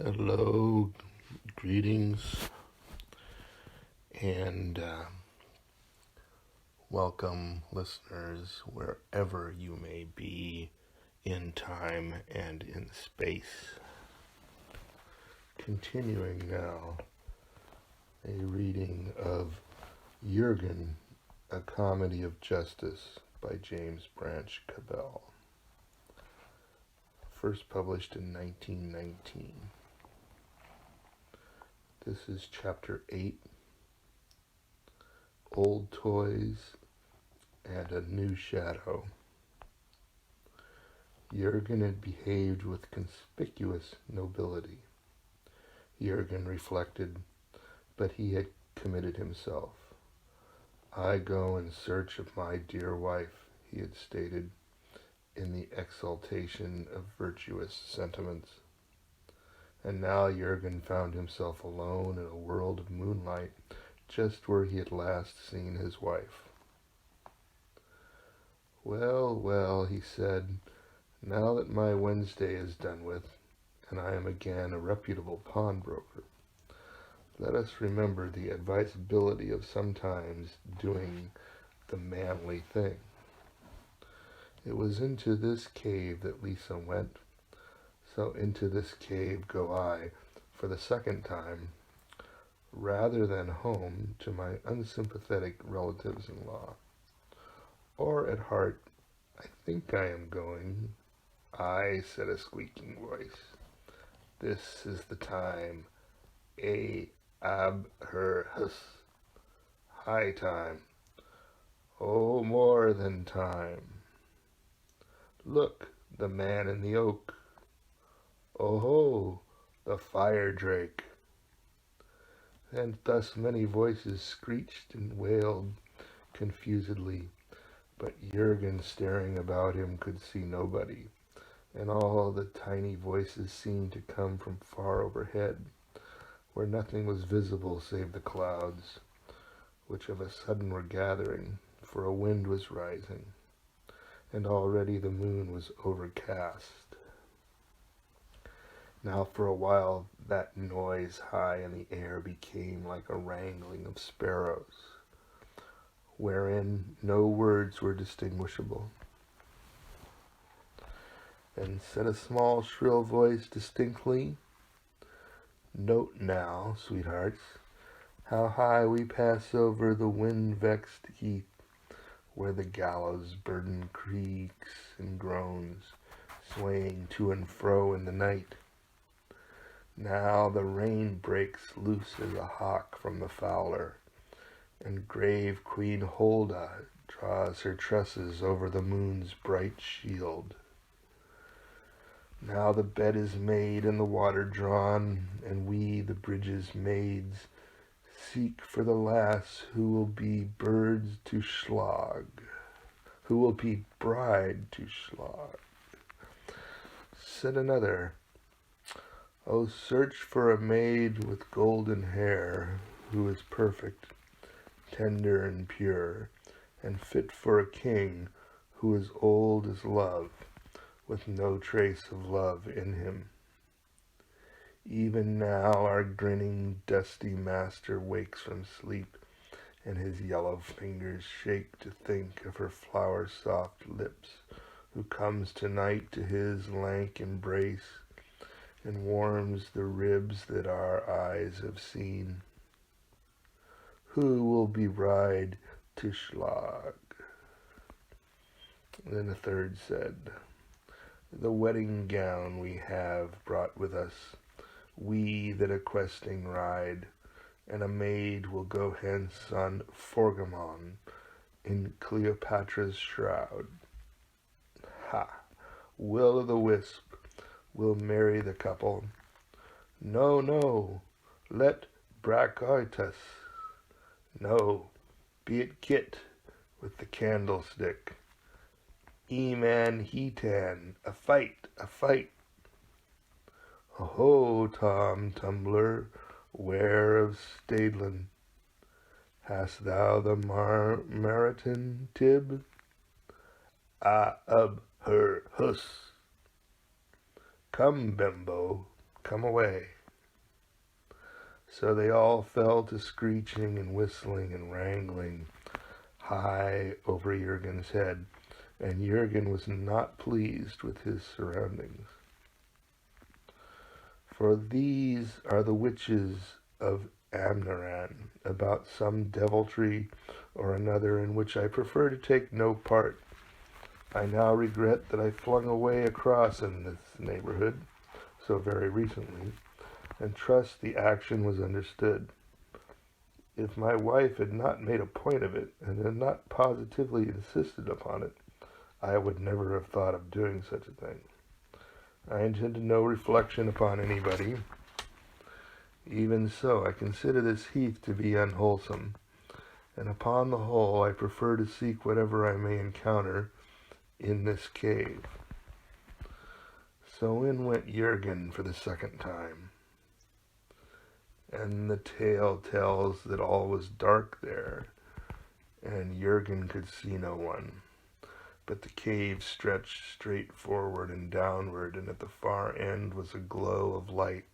Hello, greetings, and welcome, listeners, wherever you may be in time and in space. Continuing now, a reading of Jurgen, A Comedy of Justice by James Branch Cabell. First published in 1919. This is Chapter 8, Old Toys and a New Shadow. Jurgen had behaved with conspicuous nobility. Jurgen reflected, but he had committed himself. I go in search of my dear wife, he had stated, in the exaltation of virtuous sentiments. And now Jurgen found himself alone in a world of moonlight, just where he had last seen his wife. Well, well, he said, now that my Wednesday is done with, and I am again a reputable pawnbroker, let us remember the advisability of sometimes doing the manly thing. It was into this cave that Lisa went, so into this cave go I, for the second time, rather than home to my unsympathetic relatives-in-law. Or at heart, I think I am going. I, said a squeaking voice. This is the time. Ab her hus. High time. Oh, more than time. Look, the man in the oak. Oh ho, the fire drake. And thus many voices screeched and wailed confusedly, but Jurgen, staring about him, could see nobody, and all the tiny voices seemed to come from far overhead, where nothing was visible save the clouds, which of a sudden were gathering, for a wind was rising, and already the moon was overcast. Now for a while that noise high in the air became like a wrangling of sparrows, wherein no words were distinguishable. Then said a small shrill voice distinctly, Note now, sweethearts, how high we pass over the wind-vexed heath, where the gallows burden creaks and groans, swaying to and fro in the night. Now the rain breaks loose as a hawk from the fowler, and grave Queen Holda draws her tresses over the moon's bright shield. Now the bed is made and the water drawn, and we, the bridge's maids, seek for the lass who will be birds to schlag, who will be bride to schlag. Said another, Oh, search for a maid with golden hair, who is perfect, tender and pure, and fit for a king who is old as love, with no trace of love in him. Even now our grinning, dusty master wakes from sleep, and his yellow fingers shake to think of her flower-soft lips, who comes tonight to his lank embrace, and warms the ribs that our eyes have seen. Who will be bride to schlag? Then a third said, The wedding gown we have brought with us, we that a questing ride, and a maid will go hence on Forgamon in Cleopatra's shroud. Ha! Will-o'-the-wisp will marry the couple. No, no, let Braccitus. No, be it Kit with the candlestick. E-man, he-tan, a fight, a fight. Ho, Tom Tumbler, ware of Stadlin, hast thou the Mariton Tib? Ub her hus. Come, Bembo, come away." So they all fell to screeching and whistling and wrangling high over Jurgen's head, and Jurgen was not pleased with his surroundings. "For these are the witches of Amnaran, about some deviltry or another in which I prefer to take no part. I now regret that I flung away a cross in this neighborhood so very recently, and trust the action was understood. If my wife had not made a point of it, and had not positively insisted upon it, I would never have thought of doing such a thing. I intended no reflection upon anybody. Even so, I consider this heath to be unwholesome, and upon the whole I prefer to seek whatever I may encounter in this cave." So in went Jurgen for the second time, and the tale tells that all was dark there, and Jurgen could see no one, but the cave stretched straight forward and downward, and at the far end was a glow of light.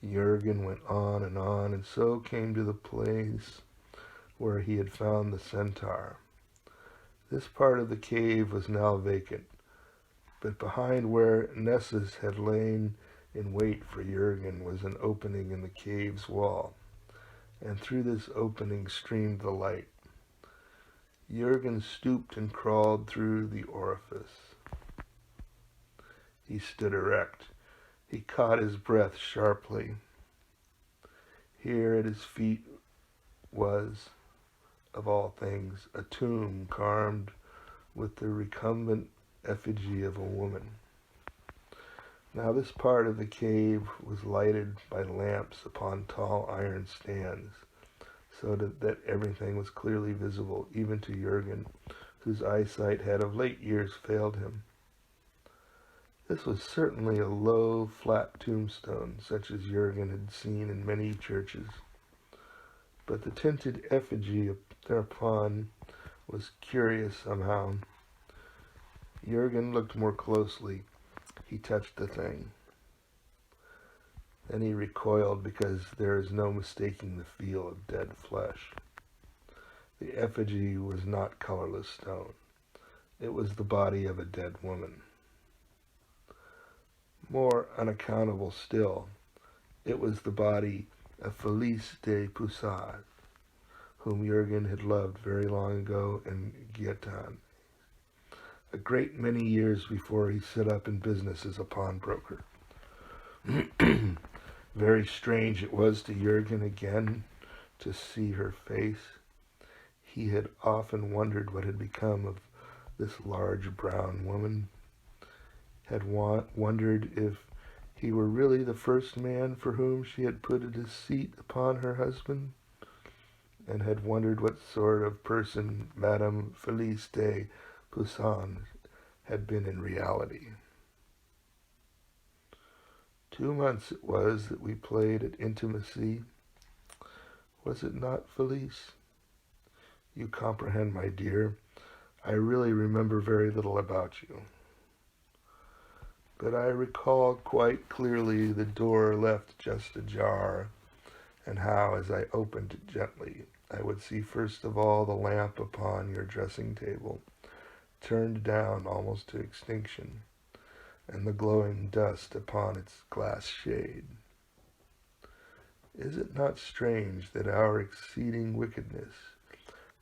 Jurgen went on, and so came to the place where he had found the centaur. This part of the cave was now vacant, but behind where Nessus had lain in wait for Jurgen was an opening in the cave's wall, and through this opening streamed the light. Jurgen stooped and crawled through the orifice. He stood erect. He caught his breath sharply. Here at his feet was, of all things, a tomb carved with the recumbent effigy of a woman. Now this part of the cave was lighted by lamps upon tall iron stands, so that everything was clearly visible, even to Jurgen, whose eyesight had of late years failed him. This was certainly a low, flat tombstone, such as Jurgen had seen in many churches, but the tinted effigy thereupon was curious somehow. Jurgen looked more closely. He touched the thing. Then he recoiled, because there is no mistaking the feel of dead flesh. The effigy was not colorless stone. It was the body of a dead woman. More unaccountable still, it was the body of Felice de Poussade, whom Jurgen had loved very long ago in Gaetan, a great many years before he set up in business as a pawnbroker. Very strange it was to Jurgen again to see her face. He had often wondered what had become of this large brown woman, had wondered if he were really the first man for whom she had put a deceit upon her husband, and had wondered what sort of person Madame Felice de Poussin had been in reality. 2 months it was that we played at intimacy. Was it not, Felice? You comprehend, my dear, I really remember very little about you. But I recall quite clearly the door left just ajar, and how, as I opened it gently, I would see first of all the lamp upon your dressing table, turned down almost to extinction, and the glowing dust upon its glass shade. Is it not strange that our exceeding wickedness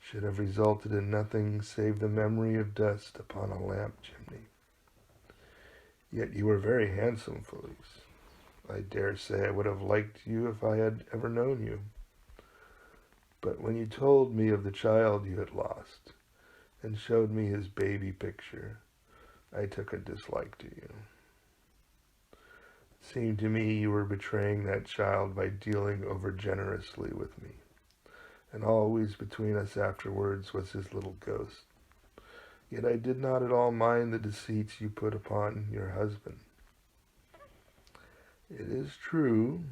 should have resulted in nothing save the memory of dust upon a lamp chimney? Yet you were very handsome, Felice. I dare say I would have liked you if I had ever known you. But when you told me of the child you had lost, and showed me his baby picture, I took a dislike to you. It seemed to me you were betraying that child by dealing over generously with me, and always between us afterwards was his little ghost. Yet I did not at all mind the deceits you put upon your husband. It is true,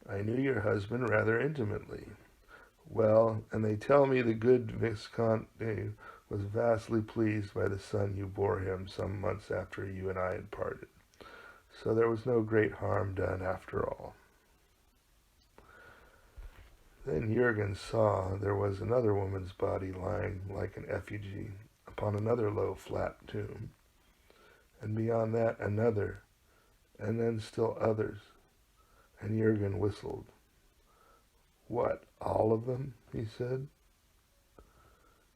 I knew your husband rather intimately. Well, and they tell me the good Visconti was vastly pleased by the son you bore him some months after you and I had parted. so there was no great harm done after all. Then Jurgen saw there was another woman's body lying like an effigy upon another low, flat tomb, and beyond that another, and then still others, and Jurgen whistled. "What, all of them?" he said.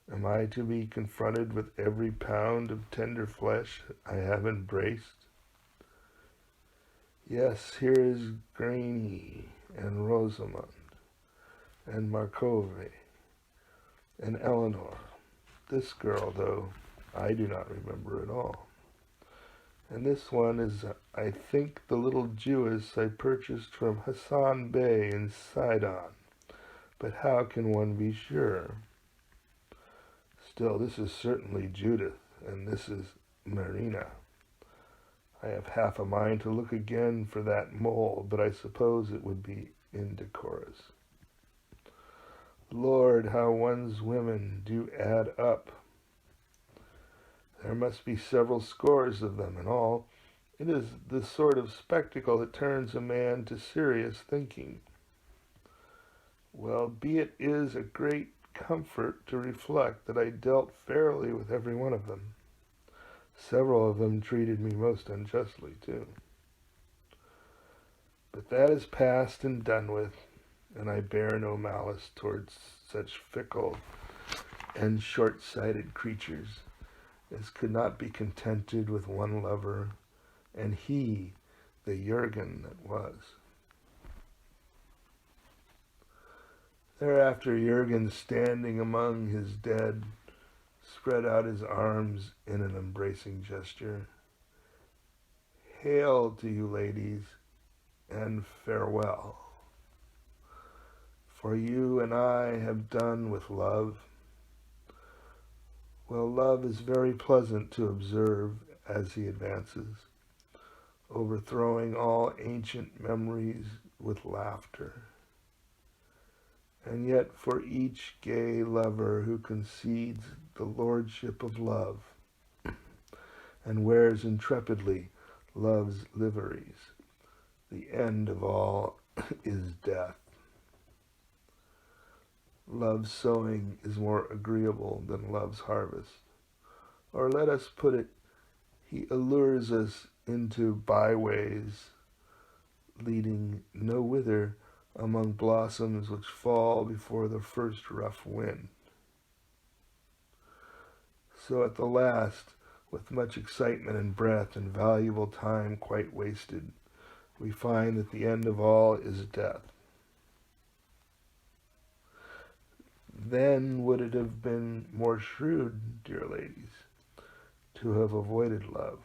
"Am I to be confronted with every pound of tender flesh I have embraced? Yes, here is Granny, and Rosamund, and Markove, and Eleanor. This girl, though, I do not remember at all. And this one is, I think, the little Jewess I purchased from Hassan Bey in Sidon. But how can one be sure? Still, this is certainly Judith, and this is Marina. I have half a mind to look again for that mole, but I suppose it would be indecorous. Lord, how one's women do add up. There must be several scores of them in all. It is the sort of spectacle that turns a man to serious thinking. Well, be it is a great comfort to reflect that I dealt fairly with every one of them. Several of them treated me most unjustly, too. But that is past and done with, and I bear no malice towards such fickle and short-sighted creatures as could not be contented with one lover, and he the Jurgen that was. Thereafter Jurgen, standing among his dead, spread out his arms in an embracing gesture. Hail to you, ladies, and farewell. For you and I have done with love. Well, love is very pleasant to observe as he advances, overthrowing all ancient memories with laughter. And yet for each gay lover who concedes the lordship of love and wears intrepidly love's liveries, the end of all is death. Love's sowing is more agreeable than love's harvest. Or let us put it, he allures us into byways leading no whither among blossoms which fall before the first rough wind. So at the last, with much excitement and breath and valuable time quite wasted, we find that the end of all is death. Then would it have been more shrewd, dear ladies, to have avoided love.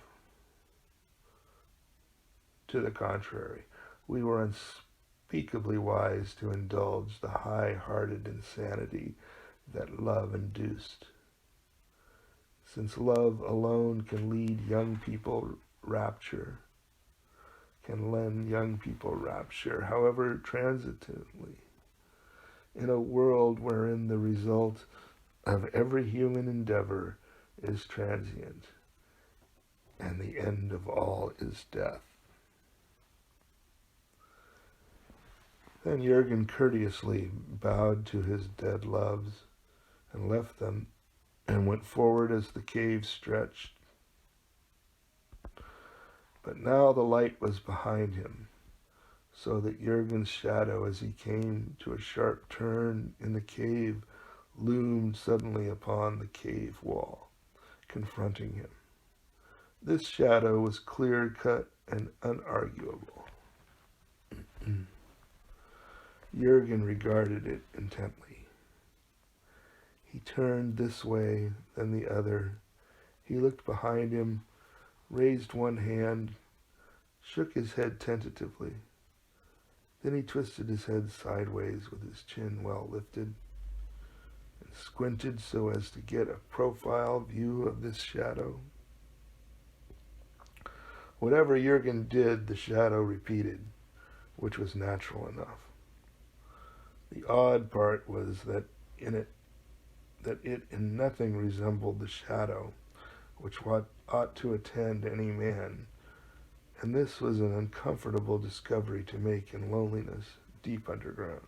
To the contrary, we were unspeakably wise to indulge the high-hearted insanity that love induced, since love alone can lead young people rapture, can lend young people rapture, however transiently, in a world wherein the result of every human endeavor is transient, and the end of all is death. Then Jurgen courteously bowed to his dead loves and left them and went forward as the cave stretched. But now the light was behind him, so that Jurgen's shadow as he came to a sharp turn in the cave loomed suddenly upon the cave wall, confronting him. This shadow was clear-cut and unarguable. Jurgen regarded it intently. He turned this way, then the other. He looked behind him, raised one hand, shook his head tentatively. Then he twisted his head sideways with his chin well lifted and squinted so as to get a profile view of this shadow. Whatever Jurgen did, the shadow repeated, which was natural enough. The odd part was that it in nothing resembled the shadow which ought to attend any man, and this was an uncomfortable discovery to make in loneliness deep underground.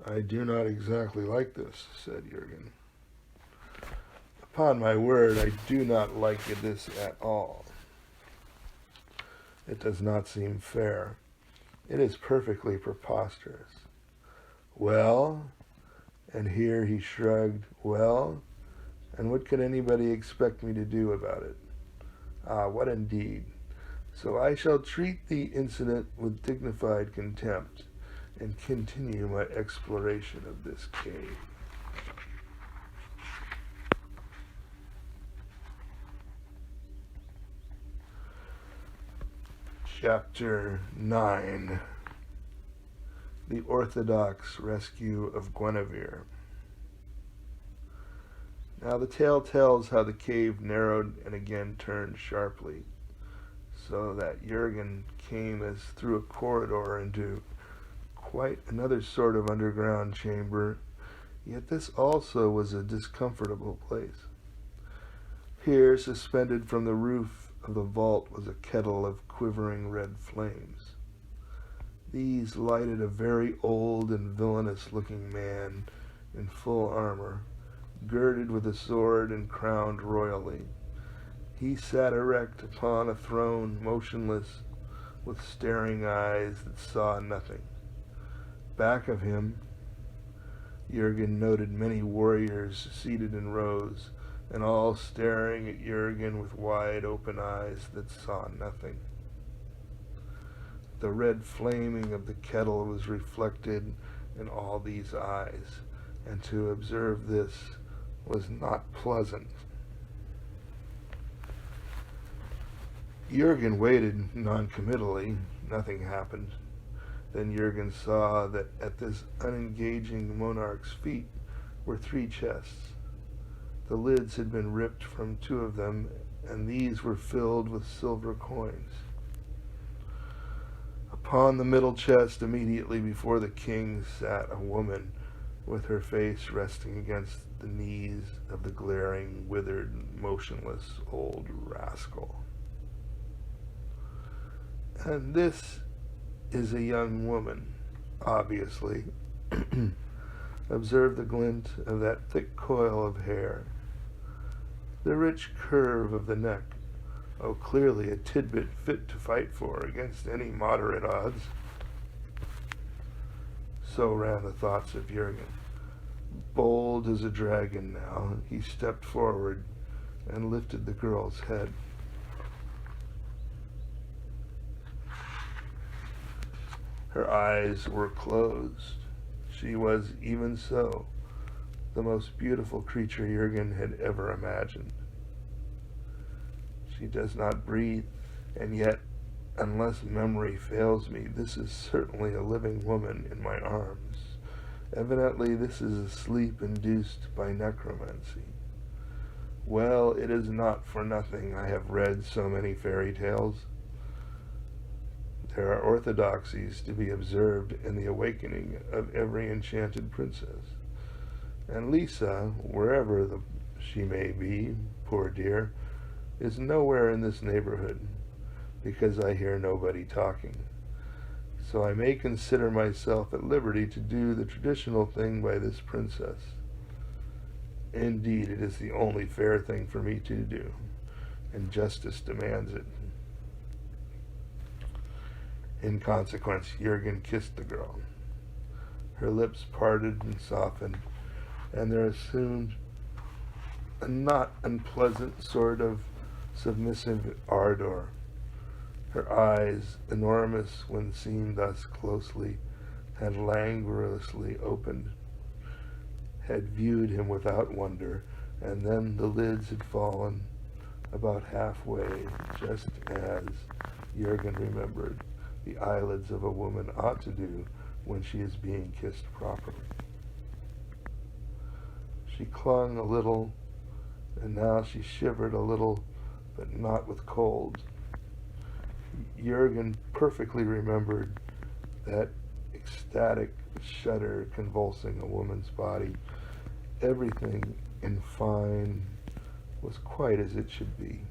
"I do not exactly like this," said Jurgen. "Upon my word, I do not like this at all. It does not seem fair. It is perfectly preposterous." "Well?" And here he shrugged. "Well? And what could anybody expect me to do about it? Ah, what indeed? So I shall treat the incident with dignified contempt and continue my exploration of this cave." Chapter 9. The Orthodox Rescue of Guinevere. Now the tale tells how the cave narrowed and again turned sharply, so that Jurgen came as through a corridor into quite another sort of underground chamber, yet this also was a discomfortable place. Here, suspended from the roof of the vault, was a kettle of quivering red flames. These lighted a very old and villainous-looking man in full armor, girded with a sword and crowned royally. He sat erect upon a throne, motionless, with staring eyes that saw nothing. Back of him, Jurgen noted many warriors seated in rows, and all staring at Jurgen with wide open eyes that saw nothing. The red flaming of the kettle was reflected in all these eyes, and to observe this was not pleasant. Jurgen waited noncommittally. Nothing happened. Then Jurgen saw that at this unengaging monarch's feet were 3 chests. The lids had been ripped from 2 of them, and these were filled with silver coins. Upon the middle chest, immediately before the king, sat a woman with her face resting against the knees of the glaring, withered, motionless old rascal. "And this is a young woman, obviously." Observe the glint of that thick coil of hair, the rich curve of the neck. Oh, clearly a tidbit fit to fight for against any moderate odds. So ran the thoughts of Jurgen. Bold as a dragon now, he stepped forward and lifted the girl's head. Her eyes were closed. She was, even so, the most beautiful creature Jurgen had ever imagined. She does not breathe, and yet, unless memory fails me, this is certainly a living woman in my arms. Evidently, this is a sleep induced by necromancy. Well, it is not for nothing I have read so many fairy tales. There are orthodoxies to be observed in the awakening of every enchanted princess. And Lisa, wherever she may be, poor dear, is nowhere in this neighborhood, because I hear nobody talking. So I may consider myself at liberty to do the traditional thing by this princess. Indeed, it is the only fair thing for me to do, and justice demands it. In consequence, Jurgen kissed the girl. Her lips parted and softened, and there assumed a not unpleasant sort of submissive ardor. Her eyes, enormous when seen thus closely, had languorously opened, had viewed him without wonder, and then the lids had fallen about halfway, just as Jurgen remembered the eyelids of a woman ought to do when she is being kissed properly. She clung a little, and now she shivered a little, but not with cold. Jurgen perfectly remembered that ecstatic shudder convulsing a woman's body. Everything, in fine, was quite as it should be.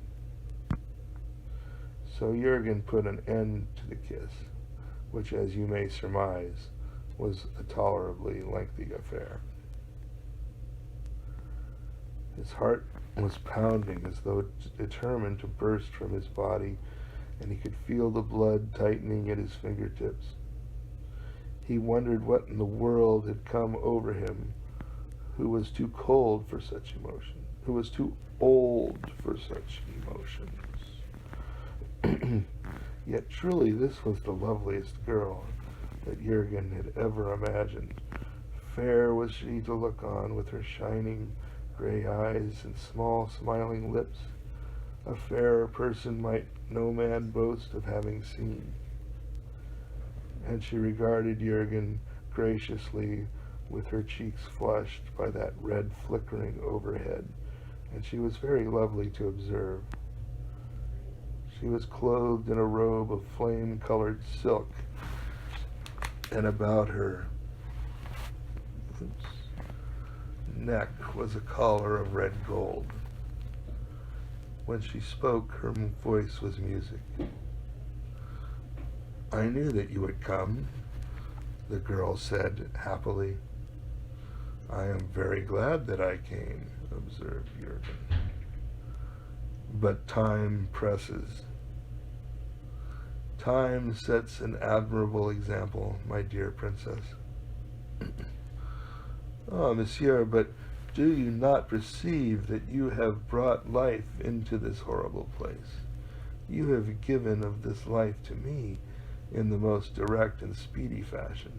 So Jurgen put an end to the kiss, which, as you may surmise, was a tolerably lengthy affair. His heart was pounding as though determined to burst from his body, and he could feel the blood tightening at his fingertips. He wondered what in the world had come over him, who was too cold for such emotion, who was too old for such emotions. Yet truly this was the loveliest girl that Jurgen had ever imagined. Fair was she to look on, with her shining gray eyes and small smiling lips. A fairer person might no man boast of having seen. And she regarded Jurgen graciously, with her cheeks flushed by that red flickering overhead, and she was very lovely to observe. She was clothed in a robe of flame-colored silk, and about her neck was a collar of red gold. When she spoke, her voice was music. "I knew that you would come," the girl said happily. "I am very glad that I came," observed Jurgen. "But time presses." "Time sets an admirable example, my dear princess." "Oh, monsieur, but do you not perceive that you have brought life into this horrible place? You have given of this life to me in the most direct and speedy fashion.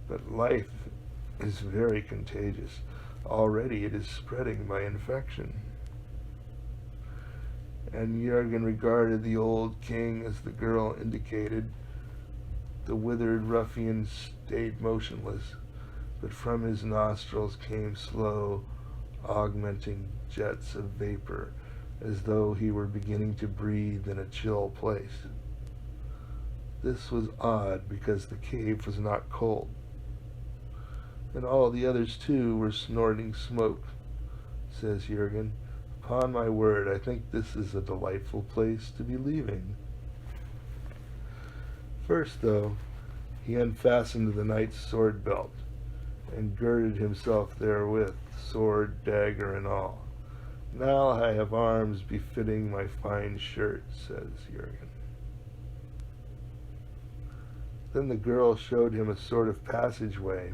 But life is very contagious. Already it is spreading by infection." And Jurgen regarded the old king as the girl indicated. The withered ruffian stayed motionless, but from his nostrils came slow, augmenting jets of vapor, as though he were beginning to breathe in a chill place. This was odd, because the cave was not cold, and all the others too were snorting smoke. Says Jurgen, "Upon my word, I think this is a delightful place to be leaving." First, though, he unfastened the knight's sword belt, and girded himself therewith, sword, dagger, and all. "Now I have arms befitting my fine shirt," says Jurgen. Then the girl showed him a sort of passageway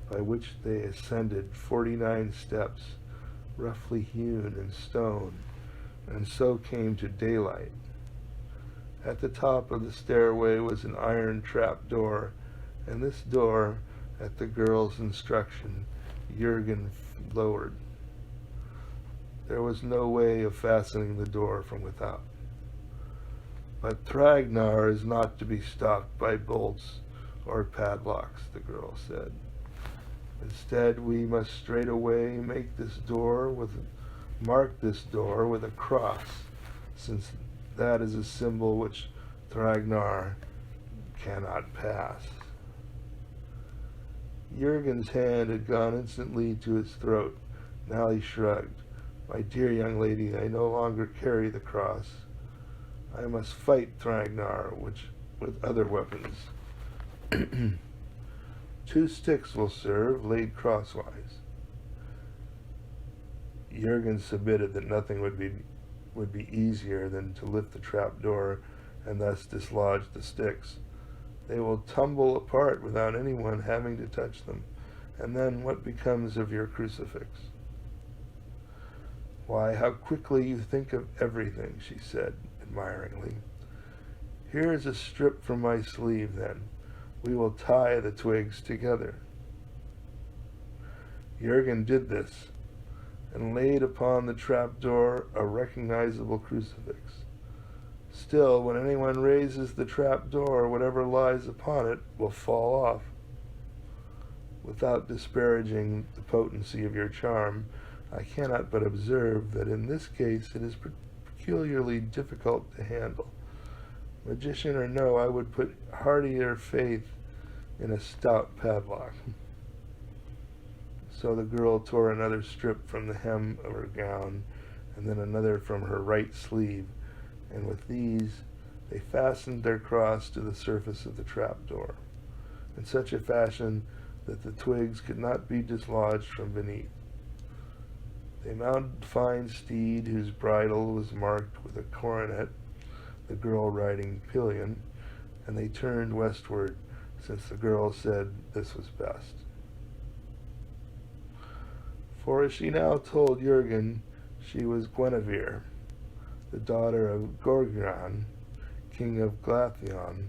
by which they ascended 49 steps, roughly hewn in stone, and so came to daylight. At the top of the stairway was an iron trap door, and this door, at the girl's instruction, Jurgen lowered. There was no way of fastening the door from without. "But Thragnar is not to be stopped by bolts or padlocks," the girl said. "Instead, we must straightway mark this door with a cross, since that is a symbol which Thragnar cannot pass." Jurgen's hand had gone instantly to his throat. Now he shrugged. "My dear young lady, I no longer carry the cross. I must fight Thragnar with other weapons." 2 sticks will serve, laid crosswise." Jurgen submitted that nothing would be easier than to lift the trap door and thus dislodge the sticks. "They will tumble apart without anyone having to touch them. And then what becomes of your crucifix?" "Why, how quickly you think of everything," she said admiringly. "Here is a strip from my sleeve, then. We will tie the twigs together." Jurgen did this, and laid upon the trapdoor a recognizable crucifix. Still, when anyone raises the trapdoor, whatever lies upon it will fall off. Without disparaging the potency of your charm, I cannot but observe that in this case it is peculiarly difficult to handle. Magician or no, I would put heartier faith in a stout padlock." So the girl tore another strip from the hem of her gown, and then another from her right sleeve, and with these They fastened their cross to the surface of the trapdoor in such a fashion that the twigs could not be dislodged from beneath. They mounted a fine steed whose bridle was marked with a coronet, the girl riding pillion, and they turned westward, since the girl said this was best. For as she now told Jurgen, she was Guinevere, the daughter of Gorgon, king of Glathion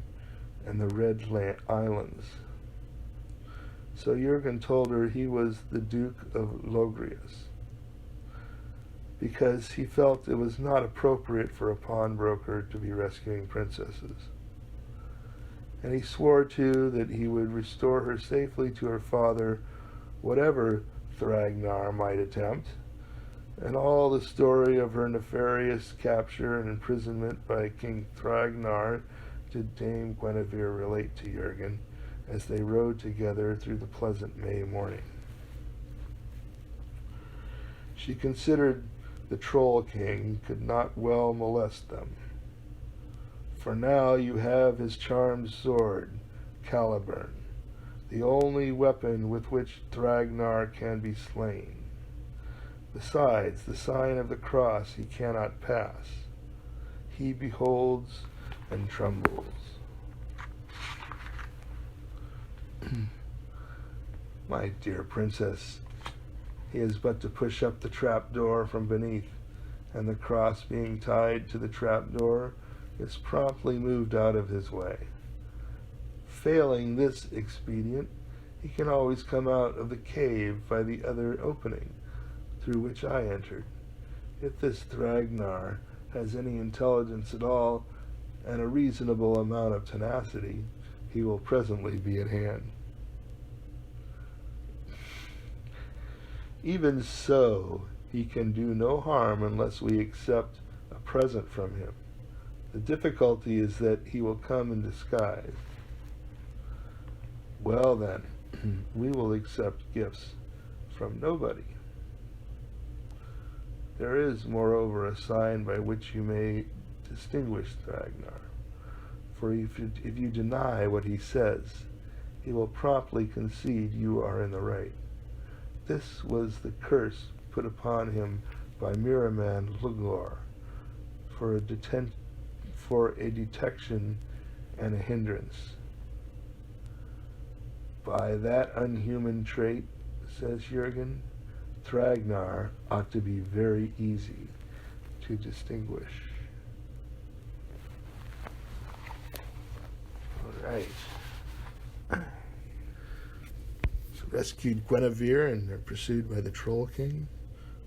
and the Red Islands. So Jurgen told her he was the Duke of Logrius, because he felt it was not appropriate for a pawnbroker to be rescuing princesses. And he swore, too, that he would restore her safely to her father, whatever Thragnar might attempt, and all the story of her nefarious capture and imprisonment by King Thragnar did Dame Guinevere relate to Jurgen as they rode together through the pleasant May morning. She considered the Troll King could not well molest them. For now you have his charmed sword, Caliburn, the only weapon with which Thragnar can be slain. Besides, the sign of the cross he cannot pass. He beholds and trembles. My dear princess, he has but to push up the trapdoor from beneath, and the cross being tied to the trapdoor is promptly moved out of his way. Failing this expedient, he can always come out of the cave by the other opening, through which I entered. If this Thragnar has any intelligence at all, and a reasonable amount of tenacity, he will presently be at hand. Even so, he can do no harm unless we accept a present from him. The difficulty is that he will come in disguise. Well then, we will accept gifts from nobody. There is, moreover, a sign by which you may distinguish Thragnar. For if you deny what he says, he will promptly concede you are in the right. This was the curse put upon him by Miraman Lugor for a detection and a hindrance. By that unhuman trait, says Jurgen, Thragnar ought to be very easy to distinguish. All right. So rescued Guinevere and they're pursued by the Troll King.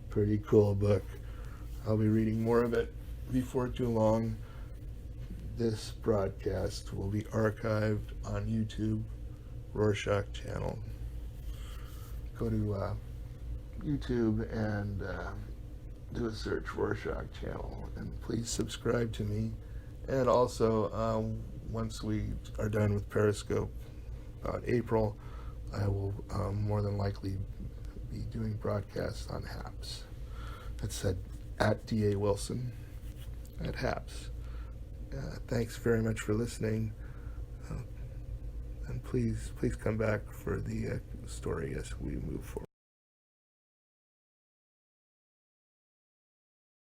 Pretty cool book. I'll be reading more of it before too long. This broadcast will be archived on YouTube, Roarshock channel. Go to YouTube and do a search Roarshock channel, and please subscribe to me. And also, once we are done with Periscope, about April, I will more than likely be doing broadcasts on HAPS. That's at D.A. Wilson at HAPS. Thanks very much for listening, and please come back for the story as we move forward.